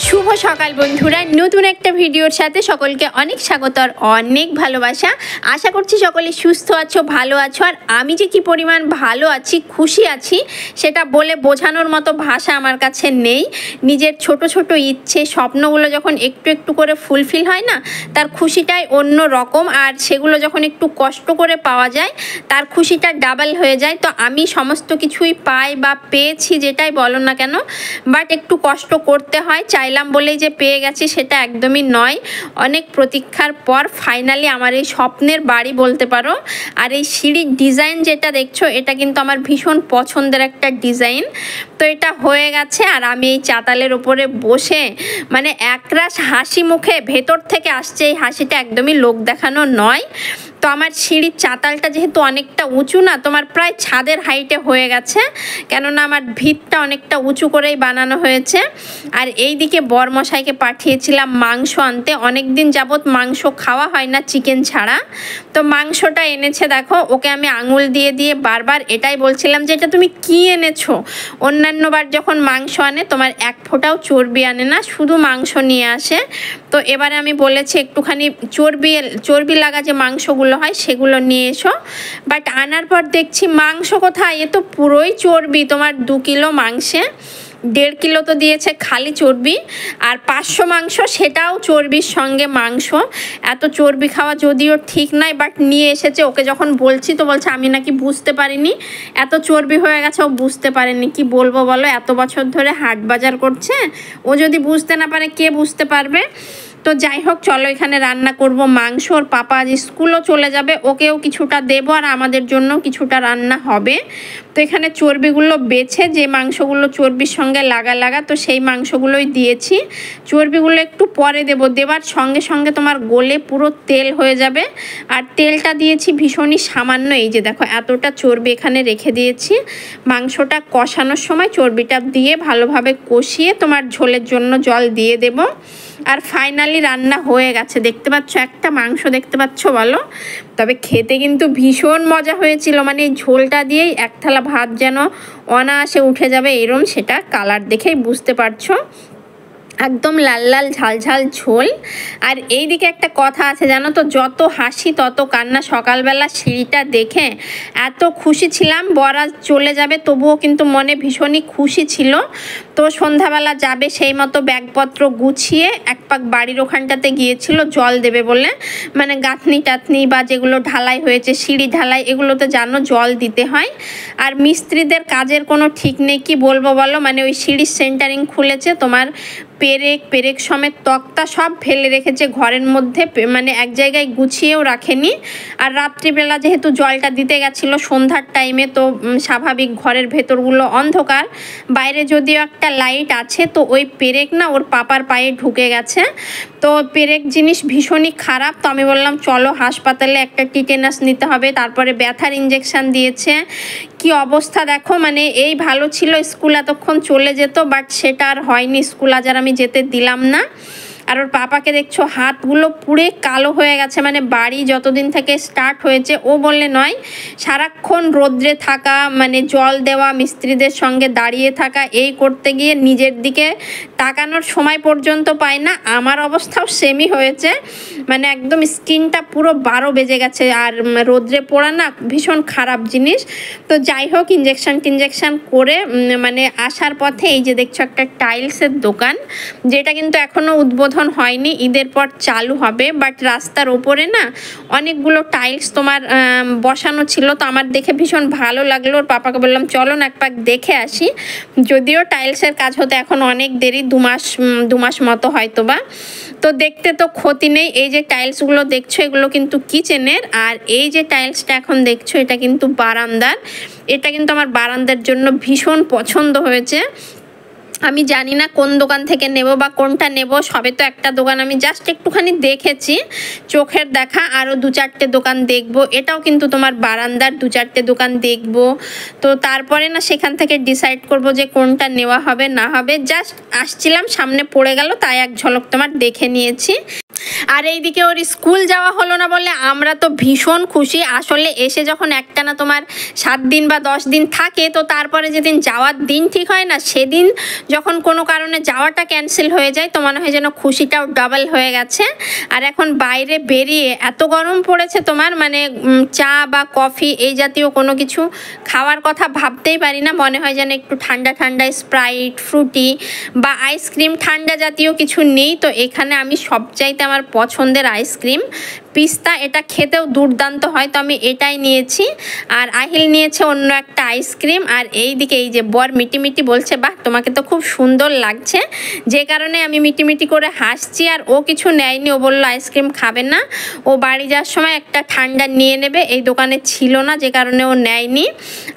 শুভ সকাল বন্ধুরা, নতুন একটা ভিডিওর সাথে সকলকে অনেক স্বাগত আর অনেক ভালোবাসা। আশা করছি সকলে সুস্থ আছো, ভালো আছো। আর আমি যে কি পরিমাণ ভালো আছি, খুশি আছি, সেটা বলে বোঝানোর মতো ভাষা আমার কাছে নেই। নিজের ছোট ছোট ইচ্ছে, স্বপ্নগুলো যখন একটু একটু করে ফুলফিল হয় না, তার খুশিটাই অন্য রকম। আর সেগুলো যখন একটু কষ্ট করে পাওয়া যায়, তার খুশিটা ডাবল হয়ে যায়। তো আমি সমস্ত কিছুই পাই বা পেয়েছি, যেটাই বলো না কেন, বাট একটু কষ্ট করতে হয়। চাইলাম বলেই যে পেয়ে গেছি সেটা একদমই নয়। অনেক প্রতীক্ষার পর ফাইনালি আমার এই স্বপ্নের বাড়ি বলতে পারো। আর এই সিঁড়ির ডিজাইন যেটা দেখছো, এটা কিন্তু আমার ভীষণ পছন্দের একটা ডিজাইন। তো এটা হয়ে গেছে আর আমি এই চাতালের ওপরে বসে মানে একরাশ হাসি মুখে ভেতর থেকে আসছে। এই হাসিটা একদমই লোক দেখানো নয়। তো আমার সিঁড়ির চাতালটা যেহেতু অনেকটা উঁচু না, তোমার প্রায় ছাদের হাইটে হয়ে গেছে, কেননা আমার ভিতটা অনেকটা উঁচু করেই বানানো হয়েছে। আর এই দিকে বরমশাইকে পাঠিয়েছিলাম মাংস আনতে। অনেক দিন যাবৎ মাংস খাওয়া হয় না চিকেন ছাড়া। তো মাংসটা এনেছে, দেখো ওকে আমি আঙুল দিয়ে দিয়ে বারবার এটাই বলছিলাম যে এটা তুমি কি এনেছো। অন্যান্যবার যখন মাংস আনে তোমার এক ফোঁটাও চর্বি আনে না, শুধু মাংস নিয়ে আসে। তো এবারে আমি বলেছি একটুখানি চর্বি লাগা যে মাংসগুলো হয় সেগুলো নিয়ে এসো। বাট আনার পর দেখছি মাংস কোথায়, এ তো পুরোই চর্বি। তোমার 2 কিলো মাংসে 1.5 কিলো তো দিয়েছে খালি চর্বি, আর 500 মাংস, সেটাও চর্বির সঙ্গে মাংস। এত চর্বি খাওয়া যদিও ঠিক নয়, বাট নিয়ে এসেছে। ওকে যখন বলছি তো বলছে আমি নাকি বুঝতে পারিনি, এত চর্বি হয়ে গেছে, ও বুঝতে পারেনি। কি বলবো বলো, এত বছর ধরে হাট বাজার করছে, ও যদি বুঝতে না পারে কে বুঝতে পারবে। তো যাই হোক, চলো এখানে রান্না করব মাংস। ওর পাপা আজ স্কুলও চলে যাবে, ওকেও কিছুটা দেবো আর আমাদের জন্য কিছুটা রান্না হবে। তো এখানে চর্বিগুলো বেছে, যে মাংসগুলো চর্বির সঙ্গে লাগা, তো সেই মাংসগুলোই দিয়েছি। চর্বিগুলো একটু পরে দেবো, দেওয়ার সঙ্গে সঙ্গে তোমার গলে পুরো তেল হয়ে যাবে। আর তেলটা দিয়েছি ভীষণই সামান্য, এই যে দেখো এতটা চর্বি এখানে রেখে দিয়েছি। মাংসটা কষানোর সময় চর্বিটা দিয়ে ভালোভাবে কষিয়ে তোমার ঝোলের জন্য জল দিয়ে দেবো। আর ফাইনালি রান্না হয়ে গেছে, দেখতে পাচ্ছ একটা মাংস, দেখতে পাচ্ছ বলো। তবে খেতে কিন্তু ভীষণ মজা হয়েছিল। মানে এই ঝোলটা দিয়েই এক থালা ভাত যেন অনায়াসে উঠে যাবে এরম, সেটা কালার দেখেই বুঝতে পারছো। একদম লাল লাল ঝাল ঝাল ঝোল। আর এই দিকে একটা কথা আছে জানো তো, যত হাসি তত কান্না। সকালবেলা সিঁড়িটা দেখে এত খুশি ছিলাম, বরাজ চলে যাবে, তবুও কিন্তু মনে ভীষণই খুশি ছিল। তো সন্ধ্যাবেলা যাবে, সেই মতো ব্যাগপত্র গুছিয়ে এক পাক বাড়ির ওখানটাতে গিয়েছিল জল দেবে বলে। মানে গাঁথনি টাথনি বা যেগুলো ঢালাই হয়েছে, সিঁড়ি ঢালাই, এগুলোতে জানো জল দিতে হয়। আর মিস্ত্রিদের কাজের কোনো ঠিক নেই, কি বলবো বলো। মানে ওই সিঁড়ির সেন্টারিং খুলেছে, তোমার পেরেক সমেত তক্তা সব ফেলে রেখেছে ঘরের মধ্যে, মানে এক জায়গায় গুছিয়েও রাখেনি। আর রাত্রিবেলা যেহেতু জলটা দিতে গেছিলো সন্ধ্যার টাইমে, তো স্বাভাবিক ঘরের ভেতরগুলো অন্ধকার, বাইরে যদিও একটা লাইট আছে। তো ওই পেরেক না ওর পাপার পায়ে ঢুকে গেছে। তো পেরেক জিনিস ভীষণই খারাপ। তো আমি বললাম চলো হাসপাতালে একটা টিটেনাস নিতে হবে, তারপরে ব্যথার ইঞ্জেকশন দিয়েছে। কি অবস্থা দেখো, মানে এই ভালো ছিল, স্কুল এতক্ষণ চলে যেত, বাট সেটা আর হয়নি, স্কুল আজ আর আমি যেতে দিলাম না। আর ওর পাপাকে দেখছো হাতগুলো পুড়ে কালো হয়ে গেছে। মানে বাড়ি যতদিন থেকে স্টার্ট হয়েছে, ও বললে নয়, সারাক্ষণ রোদ্রে থাকা, মানে জল দেওয়া, মিস্ত্রিদের সঙ্গে দাঁড়িয়ে থাকা, এই করতে গিয়ে নিজের দিকে তাকানোর সময় পর্যন্ত পায় না। আমার অবস্থাও সেমই হয়েছে, মানে একদম স্কিনটা পুরো 12 বেজে গেছে। আর রোদ্রে পোড়া না ভীষণ খারাপ জিনিস। তো যাই হোক, ইঞ্জেকশন করে মানে আসার পথে এই যে দেখছো একটা টাইলসের দোকান, যেটা কিন্তু এখনও উদ্বোধন উদ্বোধন হয়নি, ঈদের পর চালু হবে। বাট রাস্তার ওপরে না অনেকগুলো টাইলস তোমার বসানো ছিল, তো আমার দেখে ভীষণ ভালো লাগলো। ওর পাপাকে বললাম চলো না এক পাক দেখে আসি। যদিও টাইলসের কাজ হতে এখন অনেক দেরি, দু মাস মতো হয়তো বা। তো দেখতে তো ক্ষতি নেই। এই যে টাইলসগুলো দেখছো এগুলো কিন্তু কিচেনের, আর এই যে টাইলসটা এখন দেখছো এটা কিন্তু বারান্দার। এটা কিন্তু আমার বারান্দার জন্য ভীষণ পছন্দ হয়েছে। আমি জানি না কোন দোকান থেকে নেব বা কোনটা নেব, সবে তো একটা দোকান আমি জাস্ট একটুখানি দেখেছি, চোখের দেখা। আরও 2-4টে দোকান দেখব। এটাও কিন্তু তোমার বারান্দার, 2-4টে দোকান দেখব। তো তারপরে না সেখান থেকে ডিসাইড করব যে কোনটা নেওয়া হবে না হবে। জাস্ট আসছিলাম, সামনে পড়ে গেল, তাই এক ঝলক তোমার দেখে নিয়েছি। আর এইদিকে ওর স্কুল যাওয়া হলো না বলে আমরা তো ভীষণ খুশি। আসলে এসে যখন একটানা তোমার 7 দিন বা 10 দিন থাকে, তো তারপরে যেদিন যাওয়ার দিন ঠিক হয় না, সেদিন যখন কোনো কারণে যাওয়াটা ক্যান্সেল হয়ে যায়, তো মনে হয় যেন খুশিটাও ডাবল হয়ে গেছে। আর এখন বাইরে বেরিয়ে এত গরম পড়েছে তোমার, মানে চা বা কফি এই জাতীয় কোনো কিছু খাওয়ার কথা ভাবতেই পারি না। মনে হয় যেন একটু ঠান্ডা ঠান্ডা স্প্রাইট, ফ্রুটি বা আইসক্রিম ঠান্ডা জাতীয় কিছু নেই। তো এখানে আমি সবচাইতে আমার পছন্দের আইসক্রিম পিস্তা, এটা খেতেও দুর্দান্ত হয়, তো আমি এটাই নিয়েছি। আর আহিল নিয়েছে অন্য একটা আইসক্রিম। আর এইদিকে এই যে বর মিটিমিটি বলছে বাহ তোমাকে তো খুব সুন্দর লাগছে, যে কারণে আমি মিটিমিটি করে হাসছি। আর ও কিছু নেয়নি, ও বললো আইসক্রিম খাবে না, ও বাড়ি যাওয়ার সময় একটা ঠান্ডা নিয়ে নেবে, এই দোকানে ছিল না যে কারণে ও নেয়নি।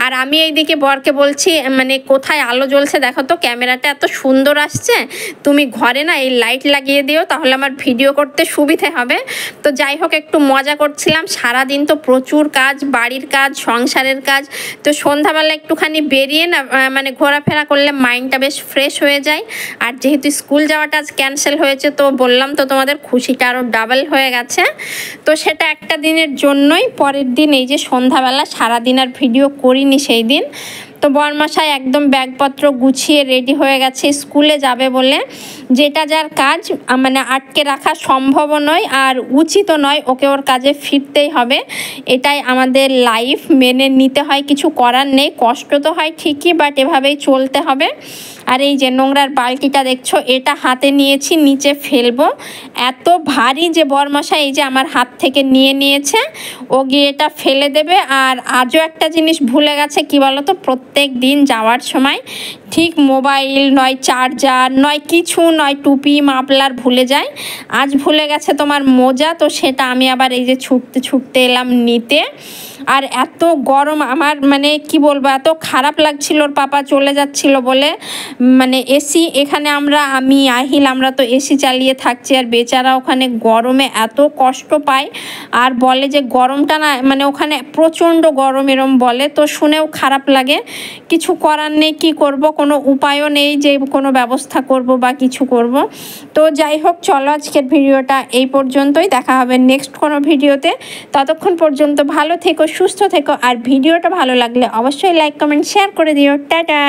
আর আমি এইদিকে বরকে বলছি মানে কোথায় আলো জ্বলছে দেখো তো, ক্যামেরাটা এত সুন্দর আসছে, তুমি ঘরে না এই লাইট লাগিয়ে দিও, তাহলে আমার ভিডিও করতে সুবিধে হবে। তো যাই হোক একটু মজা করছিলাম। সারাদিন তো প্রচুর কাজ, বাড়ির কাজ, সংসারের কাজ, তো সন্ধ্যাবেলা একটুখানি বেরিয়ে না মানে ঘোরাফেরা করলে মাইন্ডটা বেশ ফ্রেশ হয়ে যায়। আর যেহেতু স্কুল যাওয়াটা আজ ক্যান্সেল হয়েছে, তো বললাম তো তোমাদের খুশিটা আরও ডাবল হয়ে গেছে। তো সেটা একটা দিনের জন্যই। পরের দিন এই যে সন্ধ্যাবেলা, সারাদিন আর ভিডিও করিনি সেই দিন। তো বরমশাই একদম ব্যাগপত্র গুছিয়ে রেডি হয়ে গেছে স্কুলে যাবে বলে। যেটা যার কাজ মানে আটকে রাখা সম্ভবও নয় আর উচিতও নয়, ওকে ওর কাজে ফিরতেই হবে। এটাই আমাদের লাইফ, মেনে নিতে হয়, কিছু করার নেই। কষ্ট তো হয় ঠিকই, বাট এভাবেই চলতে হবে। আর এই যে নোংরার বালতিটা দেখছো, এটা হাতে নিয়েছি, নিচে ফেলবো। এত ভারী যে বরমশাই এই যে আমার হাত থেকে নিয়ে নিয়েছে, ও গিয়ে এটা ফেলে দেবে। আর আজও একটা জিনিস ভুলে গেছে, কি বলো তো, প্রত্যেক দিন যাওয়ার সময় ঠিক মোবাইল নয়, চার্জার নয়, কিছু নয়, টুপি মাফলার ভুলে যায়। আজ ভুলে গেছে তোমার মোজা, তো সেটা আমি আবার এই যে ছুটতে ছুটতে এলাম নিতে। আর এত গরম, আমার মানে কি বলবো, এত খারাপ লাগছিল ওর পাপা চলে যাচ্ছিল বলে। মানে এসি এখানে আমি আহিল আমরা তো এসি চালিয়ে থাকছি, আর বেচারা ওখানে গরমে এত কষ্ট পায়। আর বলে যে গরমটা না মানে ওখানে প্রচণ্ড গরম এরম বলে, তো শুনেও খারাপ লাগে। কিছু করার নেই, কি করব, কোনো উপায়ও নেই যে কোনো ব্যবস্থা করব বা কিছু করব। তো যাই হোক চলো আজকের ভিডিওটা এই পর্যন্তই, দেখা হবে নেক্সট কোনো ভিডিওতে। ততক্ষণ পর্যন্ত ভালো থেকো, সুস্থ থেকো। আর ভিডিওটা ভালো লাগলে অবশ্যই লাইক কমেন্ট শেয়ার করে দিও। টাটা।